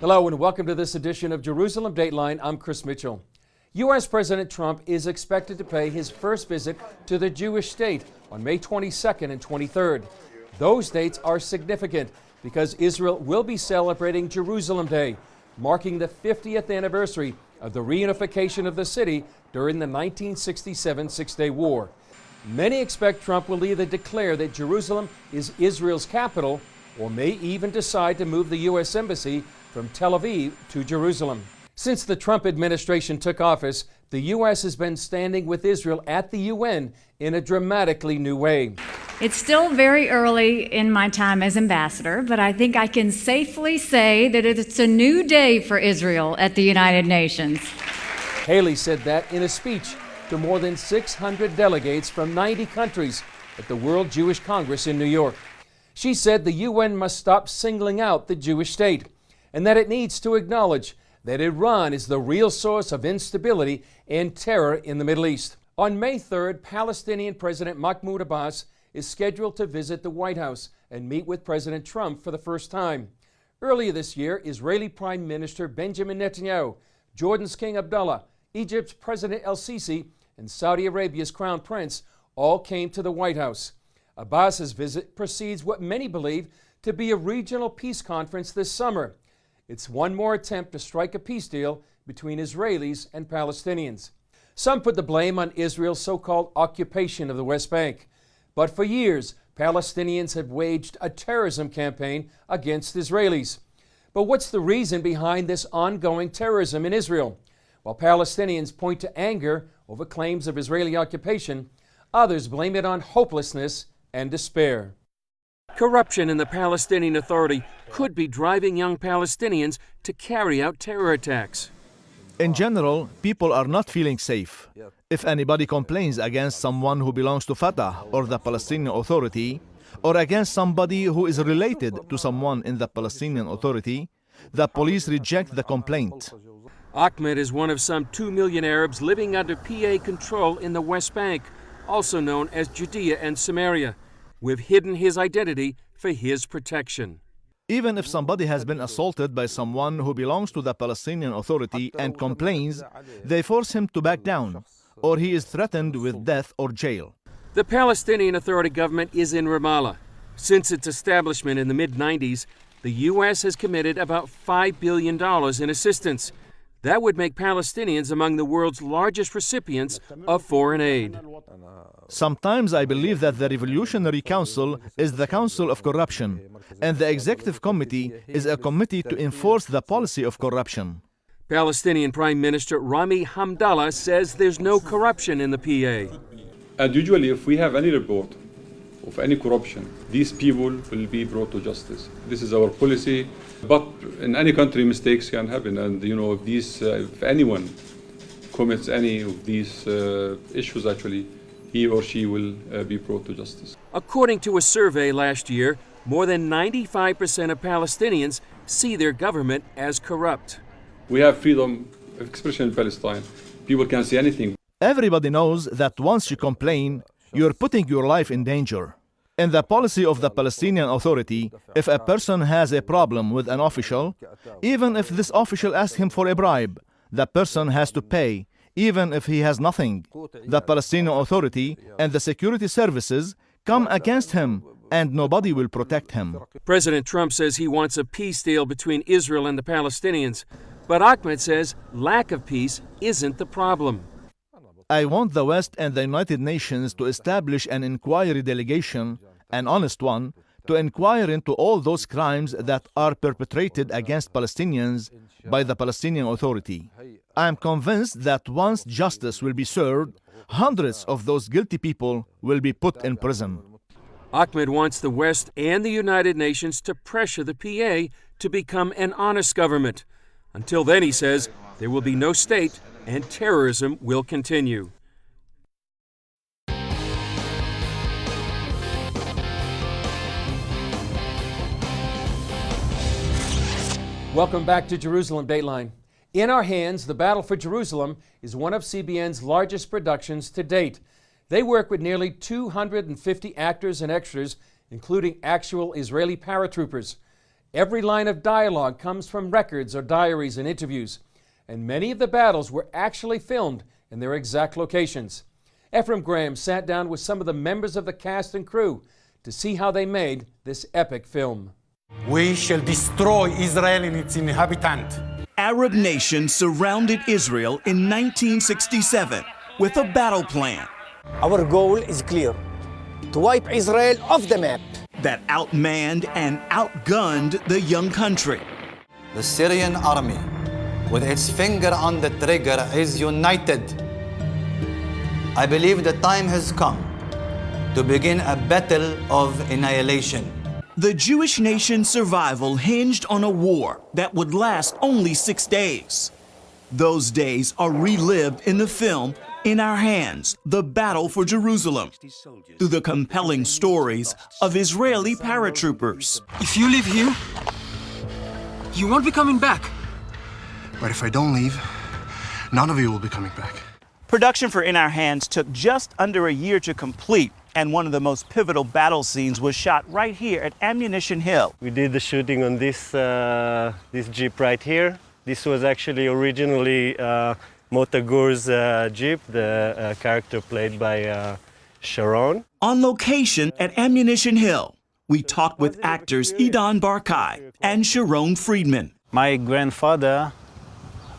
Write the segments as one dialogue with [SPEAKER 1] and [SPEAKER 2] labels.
[SPEAKER 1] Hello and welcome to this edition of Jerusalem Dateline. I'm Chris Mitchell. U.S. President Trump is expected to pay his first visit to the Jewish state on May 22nd and 23rd. Those dates are significant because Israel will be celebrating Jerusalem Day, marking the 50th anniversary of the reunification of the city during the 1967 Six-Day War. Many expect Trump will either declare that Jerusalem is Israel's capital or may even decide to move the U.S. Embassy from Tel Aviv to Jerusalem. Since the Trump administration took office, the U.S. has been standing with Israel at the UN in a dramatically new way.
[SPEAKER 2] It's still very early in my time as ambassador, but I think I can safely say that it's a new day for Israel at the United Nations.
[SPEAKER 1] Haley said that in a speech to more than 600 delegates from 90 countries at the World Jewish Congress in New York. She said the UN must stop singling out the Jewish state and that it needs to acknowledge that Iran is the real source of instability and terror in the Middle East. On May 3rd, Palestinian President Mahmoud Abbas is scheduled to visit the White House and meet with President Trump for the first time. Earlier this year, Israeli Prime Minister Benjamin Netanyahu, Jordan's King Abdullah, Egypt's President el-Sisi, and Saudi Arabia's Crown Prince all came to the White House. Abbas's visit precedes what many believe to be a regional peace conference this summer. It's one more attempt to strike a peace deal between Israelis and Palestinians. Some put the blame on Israel's so-called occupation of the West Bank. But for years, Palestinians have waged a terrorism campaign against Israelis. But what's the reason behind this ongoing terrorism in Israel? While Palestinians point to anger over claims of Israeli occupation, others blame it on hopelessness and despair. Corruption in the Palestinian Authority could be driving young Palestinians to carry out terror attacks.
[SPEAKER 3] In general, people are not feeling safe. If anybody complains against someone who belongs to Fatah or the Palestinian Authority, or against somebody who is related to someone in the Palestinian Authority, the police reject the complaint.
[SPEAKER 1] Ahmed is one of some 2 million Arabs living under PA control in the West Bank, also known as Judea and Samaria. We've hidden his identity for his protection.
[SPEAKER 3] Even if somebody has been assaulted by someone who belongs to the Palestinian Authority and complains, they force him to back down, or he is threatened with death or jail.
[SPEAKER 1] The Palestinian Authority government is in Ramallah. Since its establishment in the mid-90s, the U.S. has committed about $5 billion in assistance. That would make Palestinians among the world's largest recipients of foreign aid.
[SPEAKER 3] Sometimes I believe that the Revolutionary Council is the council of corruption, and the Executive Committee is a committee to enforce the policy of corruption.
[SPEAKER 1] Palestinian Prime Minister Rami Hamdallah says there's no corruption in the PA.
[SPEAKER 4] And usually if we have any report of any corruption, these people will be brought to justice. This is our policy. But in any country, mistakes can happen, and if anyone commits any of these issues, actually, he or she will be brought to justice.
[SPEAKER 1] According to a survey last year, more than 95% of Palestinians see their government as corrupt.
[SPEAKER 4] We have freedom of expression in Palestine. People can say anything.
[SPEAKER 3] Everybody knows that once you complain, you're putting your life in danger. In the policy of the Palestinian Authority, if a person has a problem with an official, even if this official asks him for a bribe, the person has to pay, even if he has nothing. The Palestinian Authority and the security services come against him, and nobody will protect him.
[SPEAKER 1] President Trump says he wants a peace deal between Israel and the Palestinians, but Ahmed says lack of peace isn't the problem.
[SPEAKER 3] I want the West and the United Nations to establish an inquiry delegation, an honest one, to inquire into all those crimes that are perpetrated against Palestinians by the Palestinian Authority. I am convinced that once justice will be served, hundreds of those guilty people will be put in prison.
[SPEAKER 1] Ahmed wants the West and the United Nations to pressure the PA to become an honest government. Until then, he says, there will be no state and terrorism will continue. Welcome back to Jerusalem Dateline. In Our Hands, The Battle for Jerusalem is one of CBN's largest productions to date. They work with nearly 250 actors and extras, including actual Israeli paratroopers. Every line of dialogue comes from records or diaries and interviews, and many of the battles were actually filmed in their exact locations. Ephraim Graham sat down with some of the members of the cast and crew to see how they made this epic film.
[SPEAKER 5] We shall destroy Israel and its inhabitant.
[SPEAKER 6] Arab nations surrounded Israel in 1967 with a battle plan
[SPEAKER 5] Our goal is clear: to wipe Israel off the map.
[SPEAKER 6] that outmanned and outgunned the young country.
[SPEAKER 7] The Syrian army, with its finger on the trigger, is united. I believe the time has come to begin a battle of annihilation.
[SPEAKER 6] The Jewish nation's survival hinged on a war that would last only 6 days. Those days are relived in the film In Our Hands, The Battle for Jerusalem, through the compelling stories of Israeli paratroopers.
[SPEAKER 8] If you leave here, you won't be coming back.
[SPEAKER 9] But if I don't leave, none of you will be coming back.
[SPEAKER 6] Production for In Our Hands took just under a year to complete, and one of the most pivotal battle scenes was shot right here at Ammunition Hill.
[SPEAKER 10] We did the shooting on this Jeep right here. This was actually originally Motagur's Jeep, the character played by Sharon.
[SPEAKER 6] On location at Ammunition Hill, we talked with actors Idan Barkai and Sharon Friedman.
[SPEAKER 11] My grandfather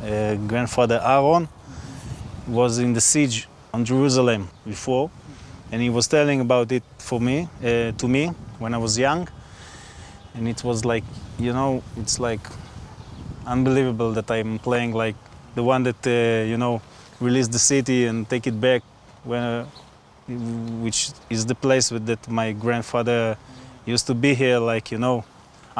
[SPEAKER 11] Aaron, was in the siege on Jerusalem before, and he was telling about it to me when I was young, and it was like, it's like unbelievable that I'm playing like the one that released the city and take it back, which is the place that my grandfather used to be here, like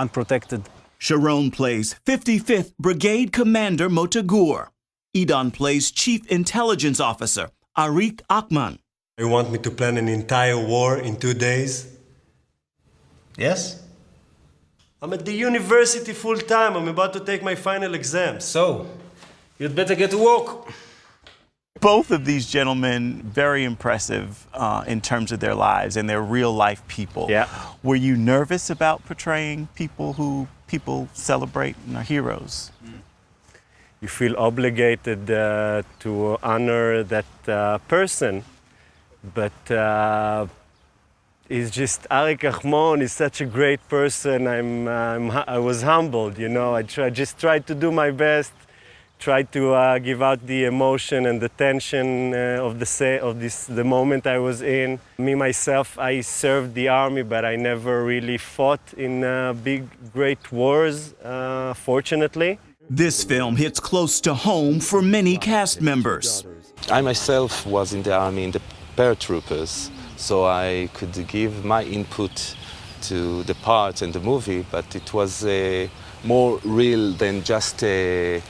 [SPEAKER 11] unprotected.
[SPEAKER 6] Sharon plays 55th Brigade Commander Motagur. Idan plays Chief Intelligence Officer Arik Akman.
[SPEAKER 12] You want me to plan an entire war in 2 days? Yes? I'm at the university full time. I'm about to take my final exam. So, you'd better get to work.
[SPEAKER 6] Both of these gentlemen, very impressive in terms of their lives and their real life people.
[SPEAKER 10] Yeah.
[SPEAKER 6] Were you nervous about portraying people who people celebrate and are heroes?
[SPEAKER 10] You feel obligated to honor that person, but it's just Arik Ahmon is such a great person. I was humbled, I just tried to do my best, tried to give out the emotion and the tension of the moment I was in. Me myself, I served the army, but I never really fought in big, great wars, fortunately.
[SPEAKER 6] This film hits close to home for many cast members.
[SPEAKER 13] I myself was in the army in the paratroopers, so I could give my input to the part and the movie, but it was more real than just a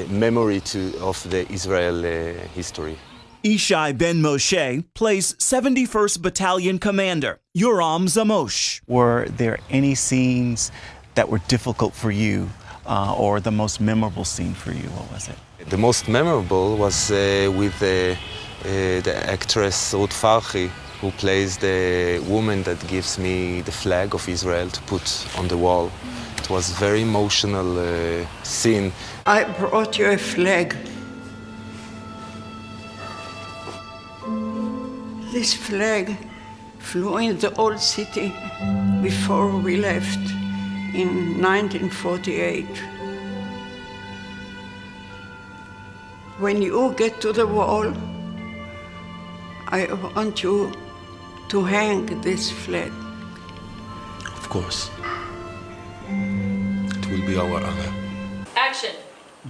[SPEAKER 13] memory of the Israel history.
[SPEAKER 6] Ishai Ben Moshe plays 71st Battalion Commander Yoram Zamosh. Were there any scenes that were difficult for you, or the most memorable scene for you? What was it?
[SPEAKER 13] The most memorable was with the actress Ruth Farhi, who plays the woman that gives me the flag of Israel to put on the wall. It was a very emotional scene.
[SPEAKER 14] I brought you a flag. This flag flew in the old city before we left in 1948. When you get to the wall, I want you to hang this flag.
[SPEAKER 13] Of course. It will be our honor.
[SPEAKER 2] Action.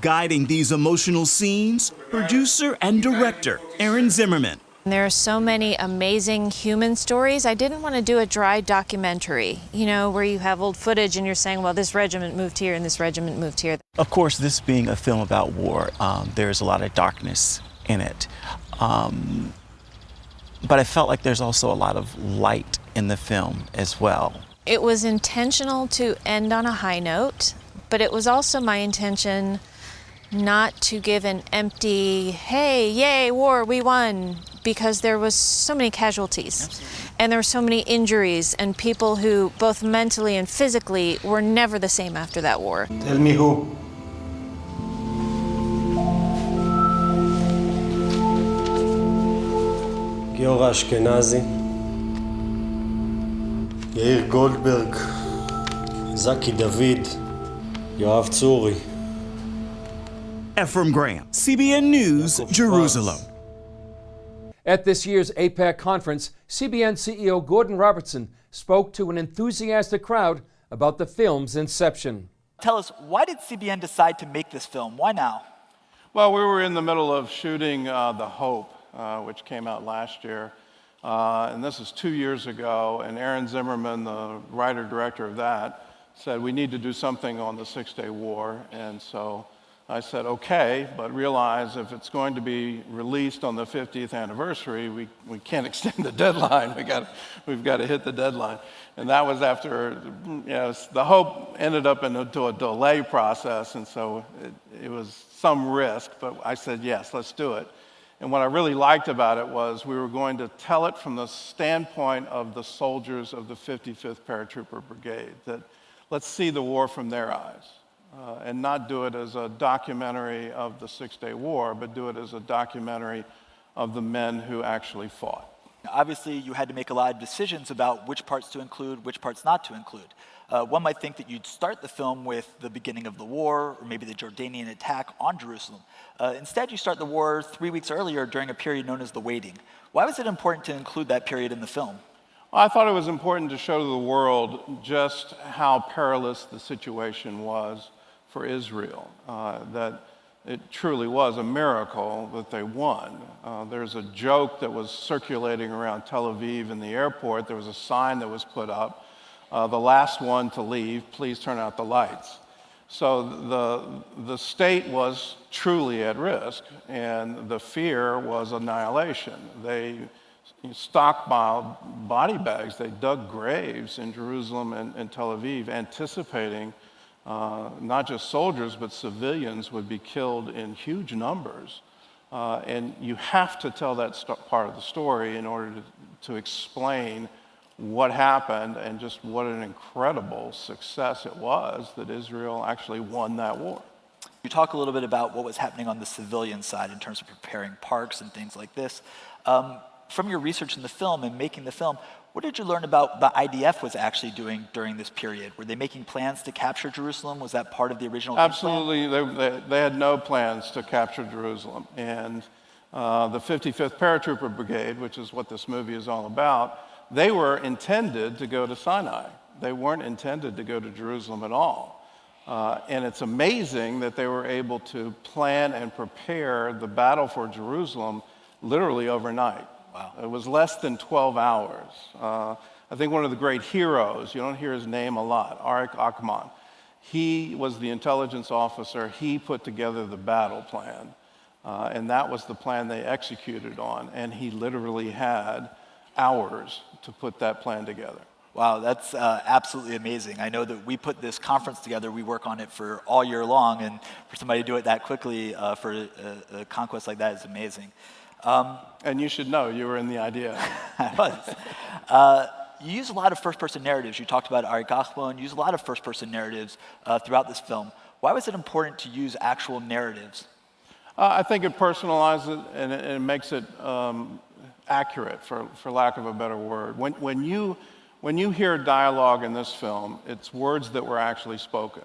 [SPEAKER 6] Guiding these emotional scenes, producer and director Aaron Zimmerman.
[SPEAKER 15] There are so many amazing human stories. I didn't want to do a dry documentary, where you have old footage and you're saying, well, this regiment moved here and this regiment moved here.
[SPEAKER 6] Of course, this being a film about war, there's a lot of darkness in it. But I felt like there's also a lot of light in the film as well.
[SPEAKER 15] It was intentional to end on a high note, but it was also my intention not to give an empty, hey, yay, war, we won, because there was so many casualties. And there were so many injuries and people who, both mentally and physically, were never the same after that war.
[SPEAKER 12] Tell me who. Giora Ashkenazi, Yair Goldberg, Zaki David, Yoav Tsuri.
[SPEAKER 6] Ephraim Graham, CBN News, Jerusalem.
[SPEAKER 1] At this year's APAC conference, CBN CEO Gordon Robertson spoke to an enthusiastic crowd about the film's inception.
[SPEAKER 16] Tell us, why did CBN decide to make this film? Why now?
[SPEAKER 17] Well, we were in the middle of shooting The Hope, which came out last year. And this is 2 years ago, and Aaron Zimmerman, the writer-director of that, said we need to do something on the Six-Day War. And so I said, okay, but realize if it's going to be released on the 50th anniversary, we can't extend the deadline. We've got to hit the deadline. And that was after, The Hope ended up into a delay process, and so it was some risk, but I said, yes, let's do it. And what I really liked about it was we were going to tell it from the standpoint of the soldiers of the 55th Paratrooper Brigade, that let's see the war from their eyes. And not do it as a documentary of the Six-Day War, but do it as a documentary of the men who actually fought.
[SPEAKER 16] Obviously, you had to make a lot of decisions about which parts to include, which parts not to include. One might think that you'd start the film with the beginning of the war, or maybe the Jordanian attack on Jerusalem. Instead, you start the war 3 weeks earlier during a period known as the Waiting. Why was it important to include that period in the film?
[SPEAKER 17] Well, I thought it was important to show the world just how perilous the situation was for Israel, that it truly was a miracle that they won. There's a joke that was circulating around Tel Aviv in the airport. There was a sign that was put up, the last one to leave, please turn out the lights. So the state was truly at risk, and the fear was annihilation. They stockpiled body bags. They dug graves in Jerusalem and Tel Aviv, anticipating not just soldiers, but civilians would be killed in huge numbers. And you have to tell that part of the story in order to explain what happened and just what an incredible success it was that Israel actually won that war.
[SPEAKER 16] You talk a little bit about what was happening on the civilian side in terms of preparing parks and things like this. From your research in the film and making the film, what did you learn about the IDF was actually doing during this period? Were they making plans to capture Jerusalem? Was that part of the original plan?
[SPEAKER 17] Absolutely. They had no plans to capture Jerusalem. And the 55th Paratrooper Brigade, which is what this movie is all about, they were intended to go to Sinai. They weren't intended to go to Jerusalem at all. And it's amazing that they were able to plan and prepare the battle for Jerusalem literally overnight.
[SPEAKER 16] Wow.
[SPEAKER 17] It was less than 12 hours. I think one of the great heroes, you don't hear his name a lot, Arik Akman, he was the intelligence officer. He put together the battle plan. And that was the plan they executed on. And he literally had hours to put that plan together.
[SPEAKER 16] Wow, that's absolutely amazing. I know that we put this conference together, we work on it for all year long, and for somebody to do it that quickly for a conquest like that is amazing.
[SPEAKER 17] And you should know, you were in the idea.
[SPEAKER 16] I was. You use a lot of first-person narratives. You talked about Arik Akman, you use a lot of first-person narratives throughout this film. Why was it important to use actual narratives?
[SPEAKER 17] I think it personalizes it and it makes it accurate, for lack of a better word. When you hear dialogue in this film, it's words that were actually spoken.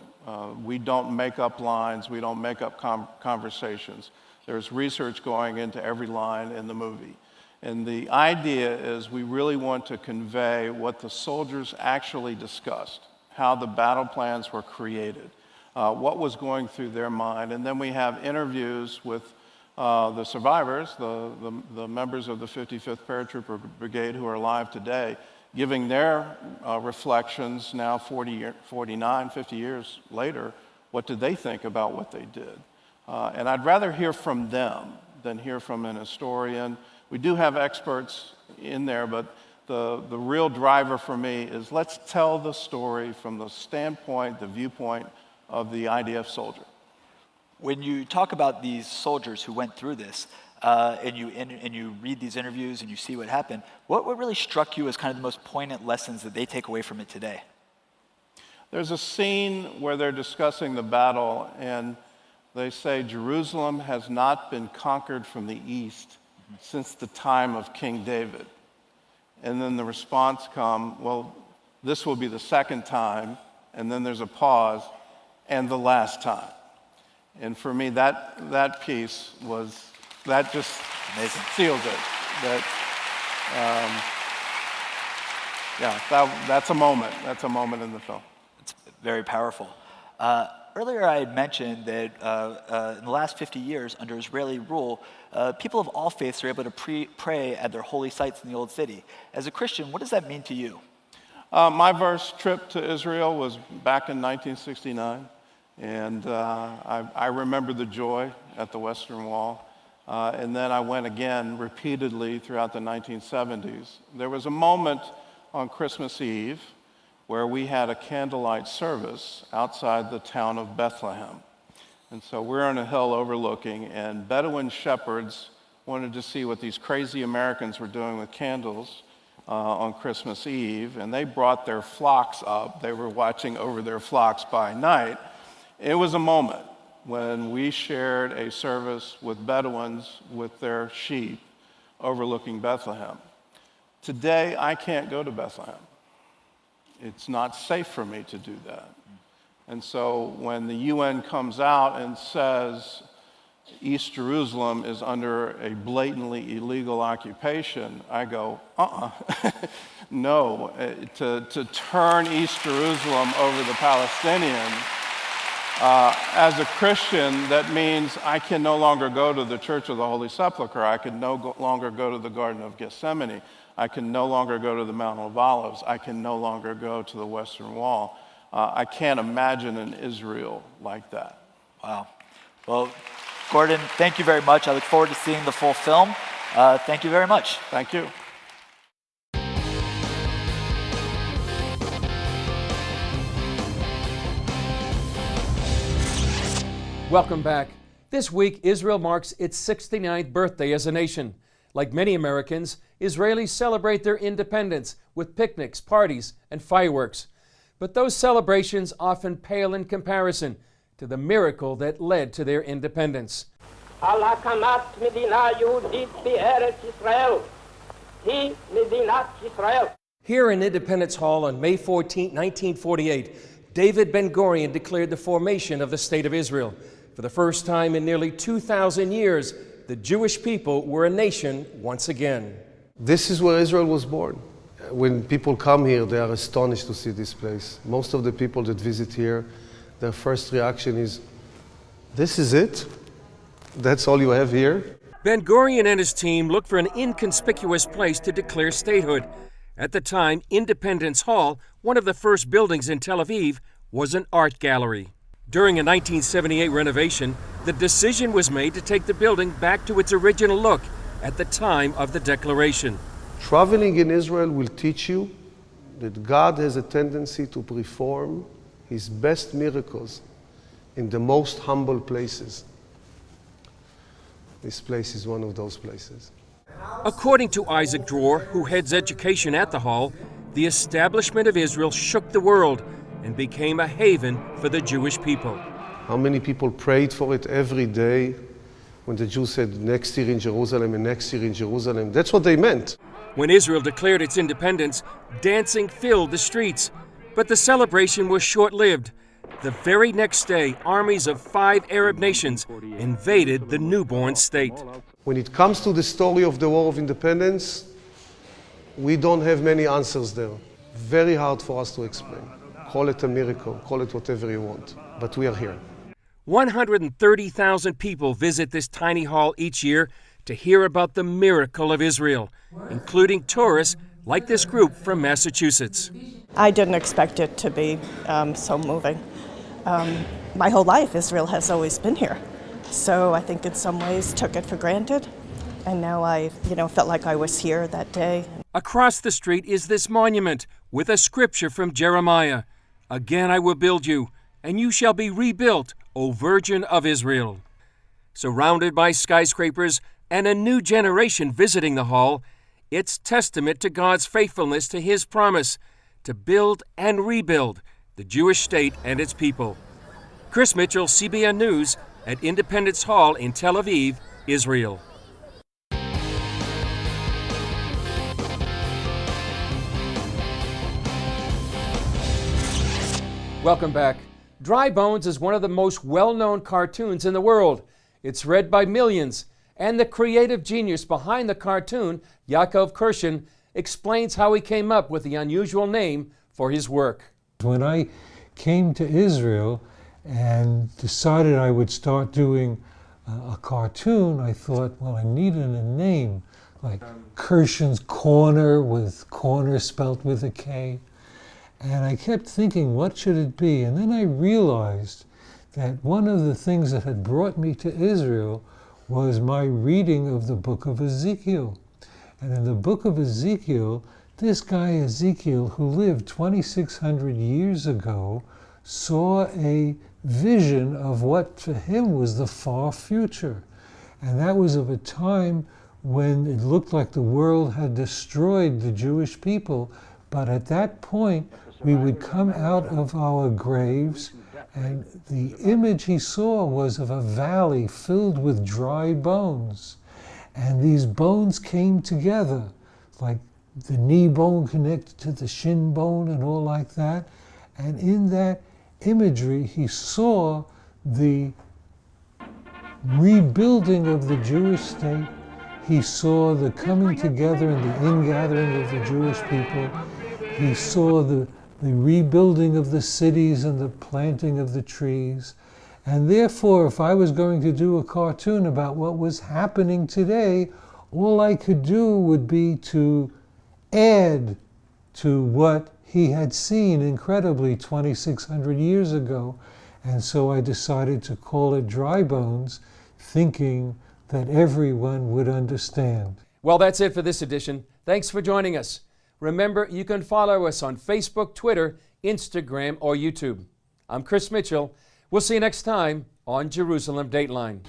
[SPEAKER 17] We don't make up lines, we don't make up conversations. There's research going into every line in the movie. And the idea is we really want to convey what the soldiers actually discussed, how the battle plans were created, what was going through their mind. And then we have interviews with the survivors, the members of the 55th Paratrooper Brigade who are alive today, giving their reflections now 49, 50 years later. What did they think about what they did? And I'd rather hear from them than hear from an historian. We do have experts in there, but the real driver for me is let's tell the story from the standpoint, the viewpoint of the IDF soldier.
[SPEAKER 16] When you talk about these soldiers who went through this, and you read these interviews and you see what happened, what really struck you as kind of the most poignant lessons that they take away from it today?
[SPEAKER 17] There's a scene where they're discussing the battle, and they say Jerusalem has not been conquered from the east since the time of King David. And then the response comes, well, this will be the second time, and then there's a pause, and the last time. And for me, that piece was, that just amazing. Sealed it. That's a moment. That's a moment in the film.
[SPEAKER 16] It's very powerful. Earlier I had mentioned that in the last 50 years, under Israeli rule, people of all faiths are able to pray at their holy sites in the Old City. As a Christian, what does that mean to you?
[SPEAKER 17] My first trip to Israel was back in 1969, and I remember the joy at the Western Wall. And then I went again repeatedly throughout the 1970s. There was a moment on Christmas Eve where we had a candlelight service outside the town of Bethlehem. And so we're on a hill overlooking, and Bedouin shepherds wanted to see what these crazy Americans were doing with candles on Christmas Eve, and they brought their flocks up. They were watching over their flocks by night. It was a moment when we shared a service with Bedouins with their sheep overlooking Bethlehem. Today, I can't go to Bethlehem. It's not safe for me to do that. And so when the UN comes out and says East Jerusalem is under a blatantly illegal occupation, I go, no. To turn East Jerusalem over the Palestinians, as a Christian, that means I can no longer go to the Church of the Holy Sepulchre. I can no longer go to the Garden of Gethsemane. I can no longer go to the Mount of Olives. I can no longer go to the Western Wall. I can't imagine an Israel like that.
[SPEAKER 16] Wow. Well, Gordon, thank you very much. I look forward to seeing the full film. Thank you very much.
[SPEAKER 17] Thank you.
[SPEAKER 1] Welcome back. This week, Israel marks its 69th birthday as a nation. Like many Americans, Israelis celebrate their independence with picnics, parties, and fireworks. But those celebrations often pale in comparison to the miracle that led to their independence. Here in Independence Hall on May 14, 1948, David Ben-Gurion declared the formation of the State of Israel. For the first time in nearly 2,000 years, the Jewish people were a nation once again.
[SPEAKER 18] This is where Israel was born. When people come here, they are astonished to see this place. Most of the people that visit here, their first reaction is, this is it? That's all you have here?
[SPEAKER 1] Ben-Gurion and his team looked for an inconspicuous place to declare statehood. At the time, Independence Hall, one of the first buildings in Tel Aviv, was an art gallery. During a 1978 renovation, the decision was made to take the building back to its original look at the time of the declaration.
[SPEAKER 18] Traveling in Israel will teach you that God has a tendency to perform his best miracles in the most humble places. This place is one of those places.
[SPEAKER 1] According to Isaac Dror, who heads education at the Hall, the establishment of Israel shook the world and became a haven for the Jewish people.
[SPEAKER 18] How many people prayed for it every day when the Jews said next year in Jerusalem and next year in Jerusalem? That's what they meant.
[SPEAKER 1] When Israel declared its independence, dancing filled the streets. But the celebration was short-lived. The very next day, armies of 5 Arab nations invaded the newborn state.
[SPEAKER 18] When it comes to the story of the War of Independence, we don't have many answers there. Very hard for us to explain. Call it a miracle, call it whatever you want, but we are here.
[SPEAKER 1] 130,000 people visit this tiny hall each year to hear about the miracle of Israel, including tourists like this group from Massachusetts.
[SPEAKER 19] I didn't expect it to be so moving. My whole life, Israel has always been here. So I think in some ways took it for granted. And now I, felt like I was here that day.
[SPEAKER 1] Across the street is this monument with a scripture from Jeremiah. Again I will build you, and you shall be rebuilt, O Virgin of Israel. Surrounded by skyscrapers, and a new generation visiting the hall, it's testament to God's faithfulness to His promise to build and rebuild the Jewish state and its people. Chris Mitchell, CBN News, at Independence Hall in Tel Aviv, Israel. Welcome back. Dry Bones is one of the most well-known cartoons in the world. It's read by millions, and the creative genius behind the cartoon, Yaakov Kirshen, explains how he came up with the unusual name for his work.
[SPEAKER 20] When I came to Israel and decided I would start doing a cartoon, I thought, well, I needed a name, like Kirshen's Corner, with corner spelt with a K. And I kept thinking, what should it be? And then I realized that one of the things that had brought me to Israel was my reading of the book of Ezekiel. And in the book of Ezekiel, this guy Ezekiel, who lived 2,600 years ago, saw a vision of what for him was the far future. And that was of a time when it looked like the world had destroyed the Jewish people. But at that point, we would come out of our graves, and the image he saw was of a valley filled with dry bones. And these bones came together, like the knee bone connected to the shin bone and all like that. And in that imagery, he saw the rebuilding of the Jewish state. He saw the coming together and the ingathering of the Jewish people. He saw the rebuilding of the cities and the planting of the trees. And therefore, if I was going to do a cartoon about what was happening today, all I could do would be to add to what he had seen incredibly 2,600 years ago. And so I decided to call it Dry Bones, thinking that everyone would understand.
[SPEAKER 1] Well, that's it for this edition. Thanks for joining us. Remember, you can follow us on Facebook, Twitter, Instagram, or YouTube. I'm Chris Mitchell. We'll see you next time on Jerusalem Dateline.